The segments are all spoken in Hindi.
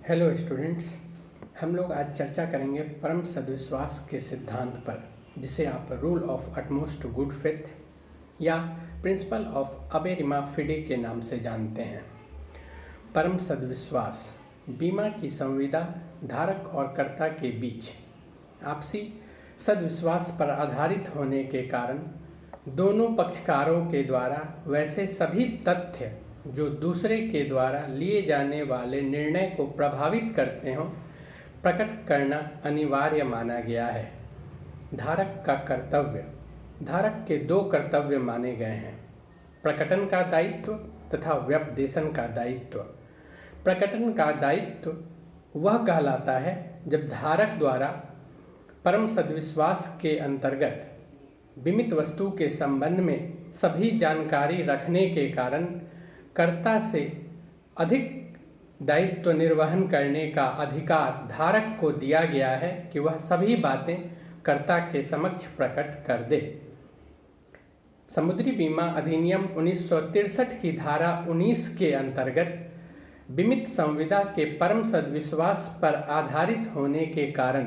हेलो स्टूडेंट्स, हम लोग आज चर्चा करेंगे परम सद्विश्वास के सिद्धांत पर, जिसे आप rule of utmost good faith या प्रिंसिपल ऑफ अबेरिमा फिडे के नाम से जानते हैं। परम सद्विश्वास बीमा की संविदा धारक और कर्ता के बीच आपसी सद्विश्वास पर आधारित होने के कारण दोनों पक्षकारों के द्वारा वैसे सभी तथ्य जो दूसरे के द्वारा लिए जाने वाले निर्णय को प्रभावित करते हों प्रकट करना अनिवार्य माना गया है। धारक का कर्तव्य, धारक के दो कर्तव्य माने गए हैं, प्रकटन का दायित्व तथा व्यपदेशन का दायित्व। प्रकटन का दायित्व वह कहलाता है जब धारक द्वारा परम सद्विश्वास के अंतर्गत बीमित वस्तु के संबंध में सभी जानकारी रखने के कारण कर्ता से अधिक दायित्व निर्वहन करने का अधिकार धारक को दिया गया है कि वह सभी बातें कर्ता के समक्ष प्रकट कर दे। समुद्री बीमा अधिनियम 1963 की धारा 19 के अंतर्गत बीमित संविदा के परम सद्विश्वास पर आधारित होने के कारण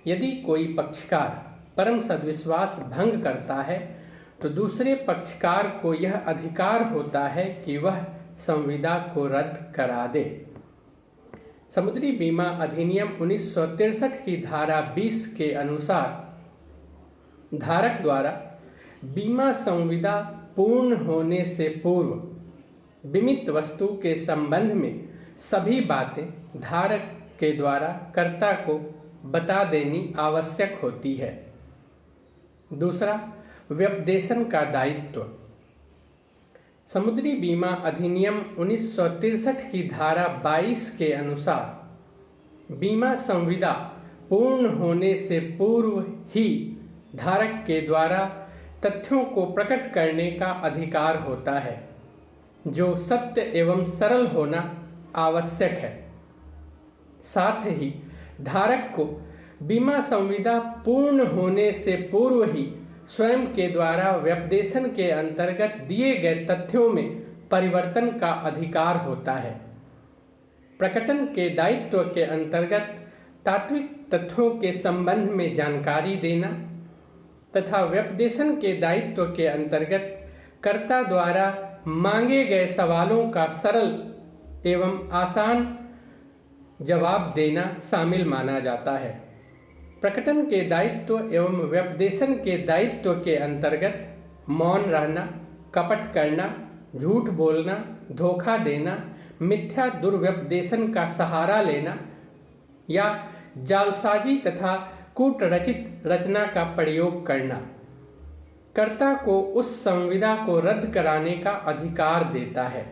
यदि कोई पक्षकार परम सद्विश्वास भंग करता है तो दूसरे पक्षकार को यह अधिकार होता है कि वह संविदा को रद्द करा दे। समुद्री बीमा अधिनियम 1963 की धारा 20 के अनुसार धारक द्वारा बीमा संविदा पूर्ण होने से पूर्व बीमित वस्तु के संबंध में सभी बातें धारक के द्वारा कर्ता को बता देनी आवश्यक होती है। दूसरा, व्यपदेशन का दायित्व। समुद्री बीमा अधिनियम 1963 की धारा 22 के अनुसार बीमा संविदा पूर्ण होने से पूर्व ही धारक के द्वारा तथ्यों को प्रकट करने का अधिकार होता है जो सत्य एवं सरल होना आवश्यक है। साथ ही धारक को बीमा संविदा पूर्ण होने से पूर्व ही स्वयं के द्वारा व्यपदेशन के अंतर्गत दिए गए तथ्यों में परिवर्तन का अधिकार होता है। प्रकटन के दायित्व के अंतर्गत तात्विक तथ्यों के संबंध में जानकारी देना तथा व्यपदेशन के दायित्व के अंतर्गत कर्ता द्वारा मांगे गए सवालों का सरल एवं आसान जवाब देना शामिल माना जाता है। प्रकटन के दायित्व एवं व्यपदेशन के दायित्व के अंतर्गत मौन रहना, कपट करना, झूठ बोलना, धोखा देना, मिथ्या दुर्व्यपदेशन का सहारा लेना या जालसाजी तथा कूटरचित रचना का प्रयोग करना कर्ता को उस संविदा को रद्द कराने का अधिकार देता है।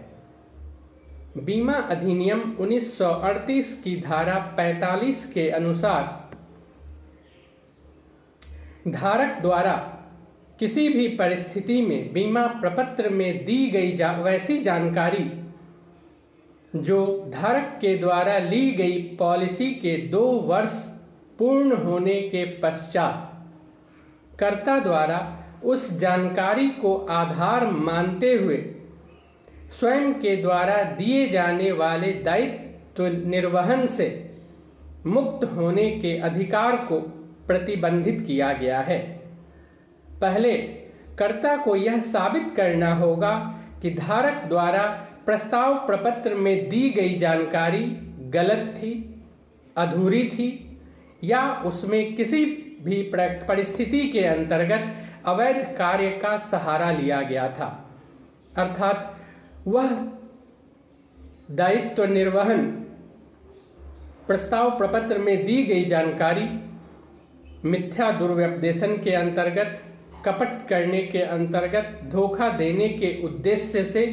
बीमा अधिनियम 1938 की धारा 45 के अनुसार धारक द्वारा किसी भी परिस्थिति में बीमा प्रपत्र में दी गई वैसी जानकारी जो धारक के द्वारा ली गई पॉलिसी के 2 वर्ष पूर्ण होने के पश्चात कर्ता द्वारा उस जानकारी को आधार मानते हुए स्वयं के द्वारा दिए जाने वाले दायित्व निर्वहन से मुक्त होने के अधिकार को प्रतिबंधित किया गया है। पहले कर्ता को यह साबित करना होगा कि धारक द्वारा प्रस्ताव प्रपत्र में दी गई जानकारी गलत थी, अधूरी थी या उसमें किसी भी परिस्थिति के अंतर्गत अवैध कार्य का सहारा लिया गया था, अर्थात वह दायित्व निर्वहन प्रस्ताव प्रपत्र में दी गई जानकारी मिथ्या दुर्व्यपदेशन के अंतर्गत, कपट करने के अंतर्गत, धोखा देने के उद्देश्य से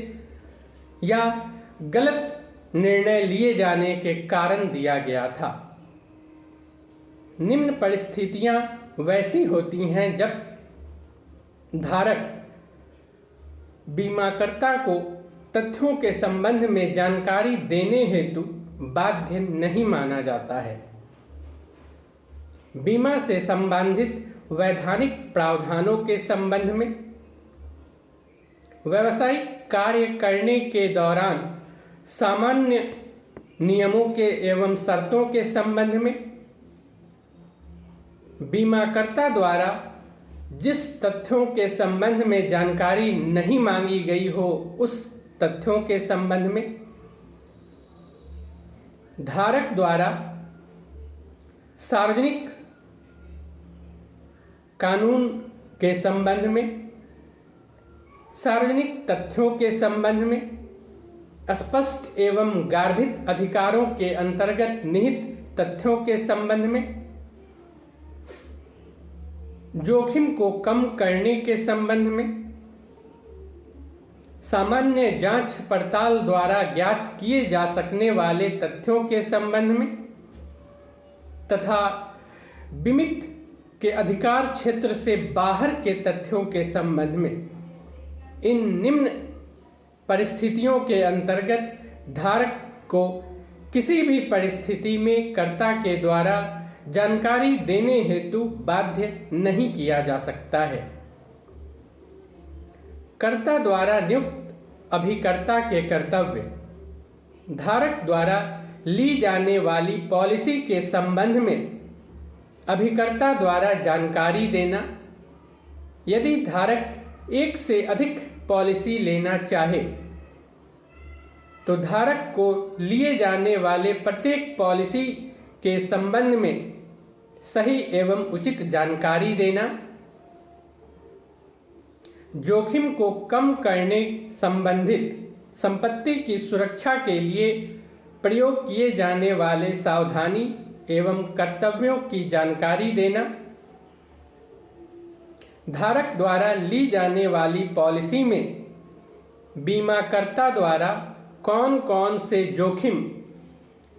या गलत निर्णय लिए जाने के कारण दिया गया था। निम्न परिस्थितियां वैसी होती हैं जब धारक बीमाकर्ता को तथ्यों के संबंध में जानकारी देने हेतु बाध्य नहीं माना जाता है। बीमा से संबंधित वैधानिक प्रावधानों के संबंध में व्यावसायिक कार्य करने के दौरान सामान्य नियमों के एवं शर्तों के संबंध में, बीमाकर्ता द्वारा जिस तथ्यों के संबंध में जानकारी नहीं मांगी गई हो उस तथ्यों के संबंध में, धारक द्वारा सार्वजनिक कानून के संबंध में, सार्वजनिक तथ्यों के संबंध में, स्पष्ट एवं गार्भित अधिकारों के अंतर्गत निहित तथ्यों के संबंध में, जोखिम को कम करने के संबंध में, सामान्य जांच पड़ताल द्वारा ज्ञात किए जा सकने वाले तथ्यों के संबंध में तथा बीमित के अधिकार क्षेत्र से बाहर के तथ्यों के संबंध में। इन निम्न परिस्थितियों के अंतर्गत धारक को किसी भी परिस्थिति में कर्ता के द्वारा जानकारी देने हेतु बाध्य नहीं किया जा सकता है। कर्ता द्वारा नियुक्त अभिकर्ता के कर्तव्य: धारक द्वारा ली जाने वाली पॉलिसी के संबंध में अभिकर्ता द्वारा जानकारी देना। यदि धारक एक से अधिक पॉलिसी लेना चाहे तो धारक को लिए जाने वाले प्रत्येक पॉलिसी के संबंध में सही एवं उचित जानकारी देना। जोखिम को कम करने संबंधित संपत्ति की सुरक्षा के लिए प्रयोग किए जाने वाले सावधानी एवं कर्तव्यों की जानकारी देना। धारक द्वारा ली जाने वाली पॉलिसी में बीमाकर्ता द्वारा कौन कौन से जोखिम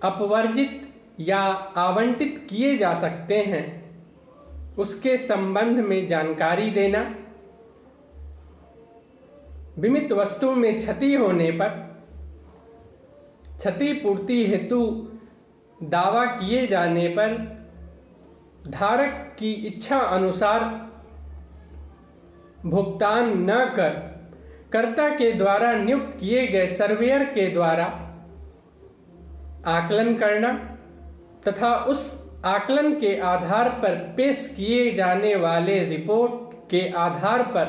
अपवर्जित या आवंटित किए जा सकते हैं उसके संबंध में जानकारी देना। बीमित वस्तु में क्षति होने पर क्षतिपूर्ति हेतु दावा किए जाने पर धारक की इच्छा अनुसार भुगतान न कर कर्ता के द्वारा नियुक्त किए गए सर्वेयर के द्वारा आकलन करना तथा उस आकलन के आधार पर पेश किए जाने वाले रिपोर्ट के आधार पर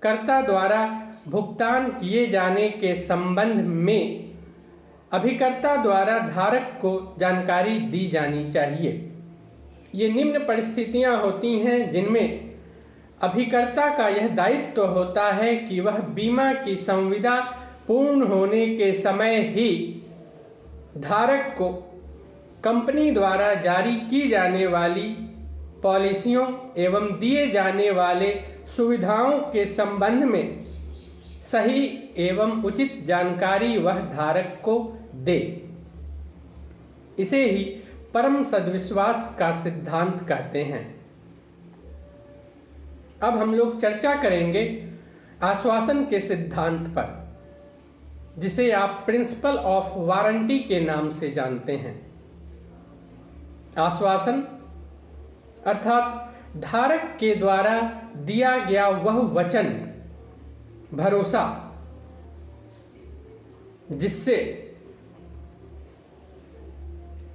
कर्ता द्वारा भुगतान किए जाने के संबंध में अभिकर्ता द्वारा धारक को जानकारी दी जानी चाहिए। ये निम्न परिस्थितियां होती हैं जिनमें अभिकर्ता का यह दायित्व होता है कि वह बीमा की संविदा पूर्ण होने के समय ही धारक को कंपनी द्वारा जारी की जाने वाली पॉलिसियों एवं दिए जाने वाले सुविधाओं के संबंध में सही एवं उचित जानकारी वह धारक को दे। इसे ही परम सद्विश्वास का सिद्धांत कहते हैं। अब हम लोग चर्चा करेंगे आश्वासन के सिद्धांत पर, जिसे आप प्रिंसिपल ऑफ वारंटी के नाम से जानते हैं। आश्वासन अर्थात धारक के द्वारा दिया गया वह वचन, भरोसा, जिससे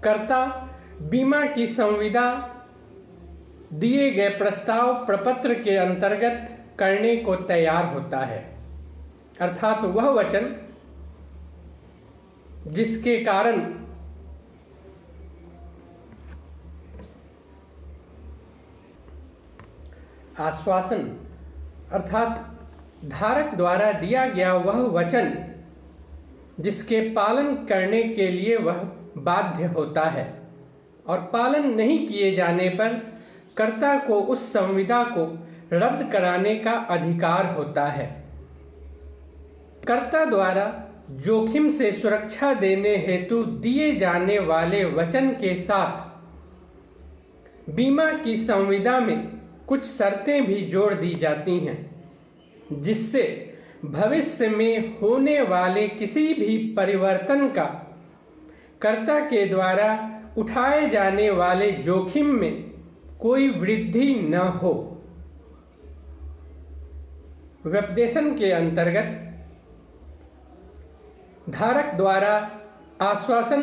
कर्ता बीमा की संविदा दिए गए प्रस्ताव प्रपत्र के अंतर्गत करने को तैयार होता है। अर्थात वह वचन जिसके कारण आश्वासन अर्थात धारक द्वारा दिया गया वह वचन जिसके पालन करने के लिए वह बाध्य होता है और पालन नहीं किए जाने पर कर्ता को उस संविदा को रद्द कराने का अधिकार होता है। कर्ता द्वारा जोखिम से सुरक्षा देने हेतु दिए जाने वाले वचन के साथ बीमा की संविदा में कुछ शर्तें भी जोड़ दी जाती हैं, जिससे भविष्य में होने वाले किसी भी परिवर्तन का कर्ता के द्वारा उठाए जाने वाले जोखिम में कोई वृद्धि न हो। व्यपदेशन के अंतर्गत धारक द्वारा आश्वासन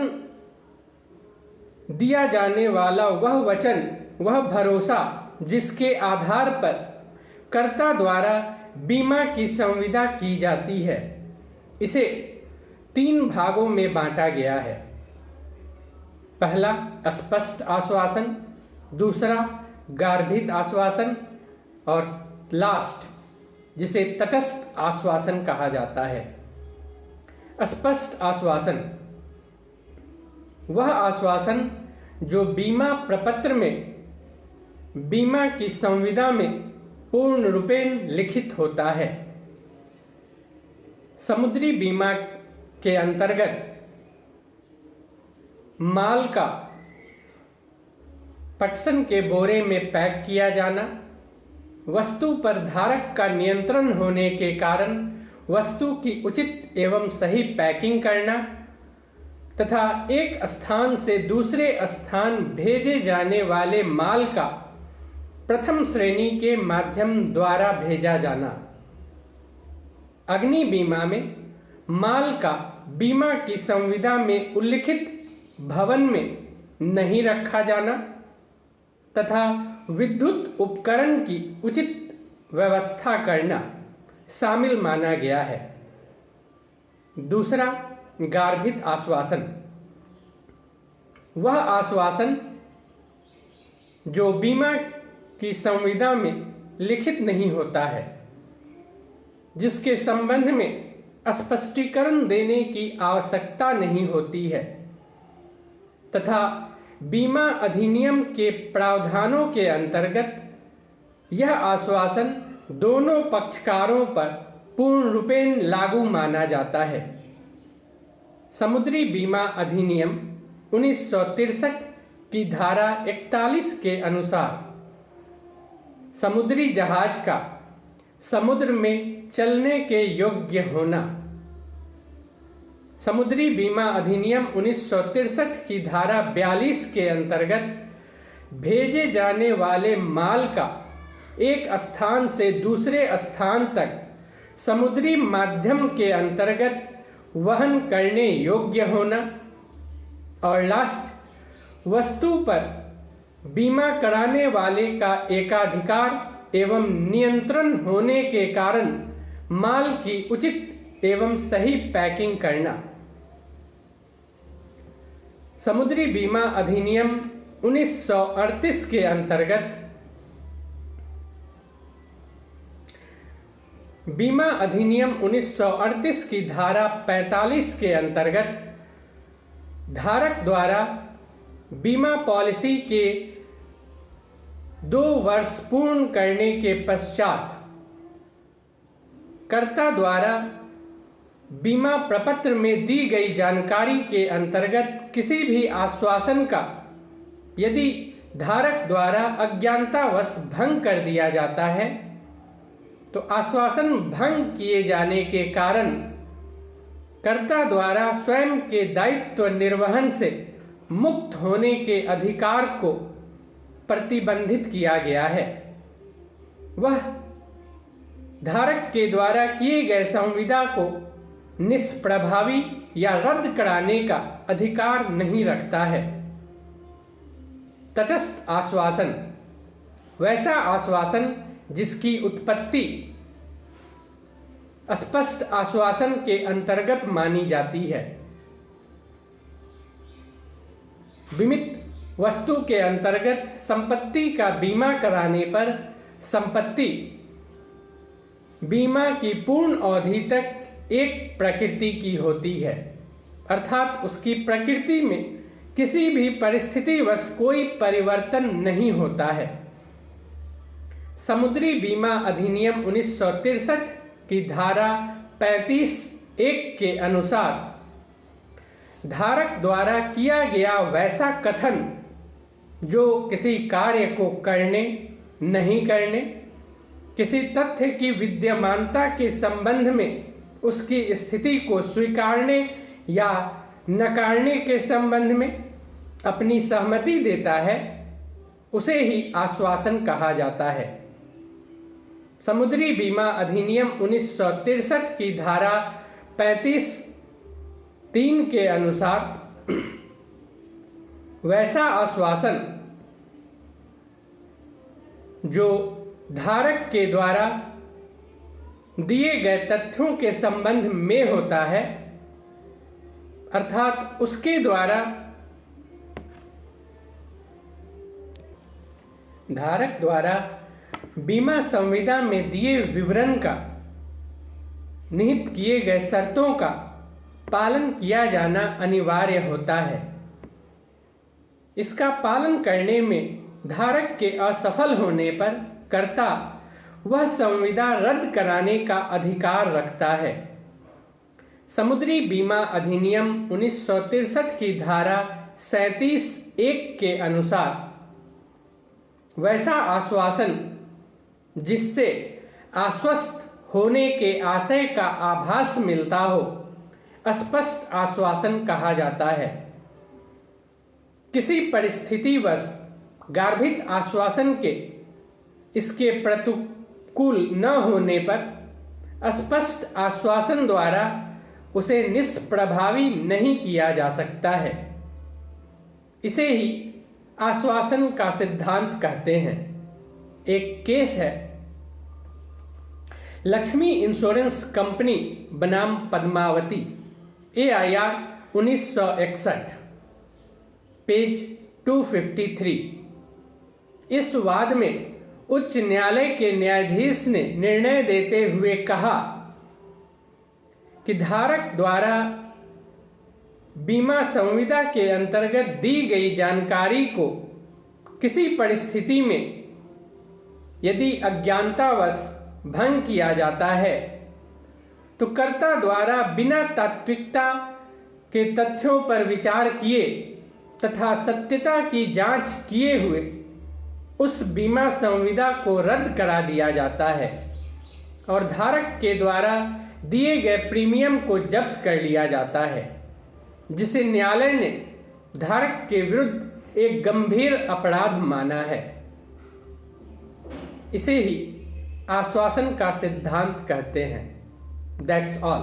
दिया जाने वाला वह वचन, वह भरोसा जिसके आधार पर कर्ता द्वारा बीमा की संविदा की जाती है। इसे 3 भागों में बांटा गया है। पहला स्पष्ट आश्वासन, दूसरा गार्भित आश्वासन और लास्ट जिसे तटस्थ आश्वासन कहा जाता है। स्पष्ट आश्वासन वह आश्वासन जो बीमा प्रपत्र में बीमा की संविदा में पूर्ण रूपेण लिखित होता है। समुद्री बीमा के अंतर्गत माल का पटसन के बोरे में पैक किया जाना, वस्तु पर धारक का नियंत्रण होने के कारण वस्तु की उचित एवं सही पैकिंग करना तथा एक स्थान से दूसरे स्थान भेजे जाने वाले माल का प्रथम श्रेणी के माध्यम द्वारा भेजा जाना। अग्नि बीमा में माल का बीमा की संविदा में उल्लिखित भवन में नहीं रखा जाना तथा विद्युत उपकरण की उचित व्यवस्था करना शामिल माना गया है। दूसरा गार्भित आश्वासन वह आश्वासन जो बीमा की संविदा में लिखित नहीं होता है, जिसके संबंध में स्पष्टीकरण देने की आवश्यकता नहीं होती है तथा बीमा अधिनियम के प्रावधानों के अंतर्गत यह आश्वासन दोनों पक्षकारों पर पूर्ण रूपेण लागू माना जाता है। समुद्री बीमा अधिनियम 1963 की धारा 41 के अनुसार समुद्री जहाज का समुद्र में चलने के योग्य होना। समुद्री बीमा अधिनियम 1963 की धारा 42 के अंतर्गत भेजे जाने वाले माल का एक स्थान से दूसरे स्थान तक समुद्री माध्यम के अंतर्गत वहन करने योग्य होना। और लास्ट वस्तु पर बीमा कराने वाले का एकाधिकार एवं नियंत्रण होने के कारण माल की उचित एवं सही पैकिंग करना। समुद्री बीमा अधिनियम 1938 के अंतर्गत बीमा अधिनियम 1938 की धारा 45 के अंतर्गत धारक द्वारा बीमा पॉलिसी के 2 वर्ष पूर्ण करने के पश्चात कर्ता द्वारा बीमा प्रपत्र में दी गई जानकारी के अंतर्गत किसी भी आश्वासन का यदि धारक द्वारा अज्ञानतावश भंग कर दिया जाता है तो आश्वासन भंग किए जाने के कारण कर्ता द्वारा स्वयं के दायित्व निर्वहन से मुक्त होने के अधिकार को प्रतिबंधित किया गया है। वह धारक के द्वारा किए गए संविदा को निष्प्रभावी या रद्द कराने का अधिकार नहीं रखता है। तटस्थ आश्वासन वैसा आश्वासन जिसकी उत्पत्ति स्पष्ट आश्वासन के अंतर्गत मानी जाती है। बीमित वस्तु के अंतर्गत संपत्ति का बीमा कराने पर संपत्ति बीमा की पूर्ण अवधि तक एक प्रकृति की होती है, अर्थात उसकी प्रकृति में किसी भी परिस्थितिवश कोई परिवर्तन नहीं होता है। समुद्री बीमा अधिनियम 1963 की धारा 35(1) के अनुसार धारक द्वारा किया गया वैसा कथन जो किसी कार्य को करने, नहीं करने, किसी तथ्य की विद्यमानता के संबंध में उसकी स्थिति को स्वीकारने या नकारने के संबंध में अपनी सहमति देता है, उसे ही आश्वासन कहा जाता है। समुद्री बीमा अधिनियम 1963 की धारा 35 3 के अनुसार वैसा आश्वासन जो धारक के द्वारा दिए गए तथ्यों के संबंध में होता है, अर्थात उसके द्वारा धारक द्वारा बीमा संविदा में दिए विवरण का निहित किए गए शर्तों का पालन किया जाना अनिवार्य होता है। इसका पालन करने में धारक के असफल होने पर कर्ता वह संविदा रद्द कराने का अधिकार रखता है। समुद्री बीमा अधिनियम 1963 की धारा 37(1) के अनुसार वैसा आश्वासन जिससे आश्वस्त होने के आशय का आभास मिलता हो स्पष्ट आश्वासन कहा जाता है। किसी परिस्थितिवश गार्भित आश्वासन के इसके प्रतिकूल न होने पर स्पष्ट आश्वासन द्वारा उसे निष्प्रभावी नहीं किया जा सकता है। इसे ही आश्वासन का सिद्धांत कहते हैं। एक केस है लक्ष्मी इंश्योरेंस कंपनी बनाम पद्मावती, AIR 1961, पेज 253। इस वाद में उच्च न्यायालय के न्यायाधीश ने निर्णय देते हुए कहा कि धारक द्वारा बीमा संविदा के अंतर्गत दी गई जानकारी को किसी परिस्थिति में यदि अज्ञानतावश भंग किया जाता है तो कर्ता द्वारा बिना तात्विकता के तथ्यों पर विचार किए तथा सत्यता की जांच किए हुए उस बीमा संविदा को रद्द करा दिया जाता है और धारक के द्वारा दिए गए प्रीमियम को जब्त कर लिया जाता है, जिसे न्यायालय ने धारक के विरुद्ध एक गंभीर अपराध माना है। इसे ही आश्वासन का सिद्धांत कहते हैं। That's all.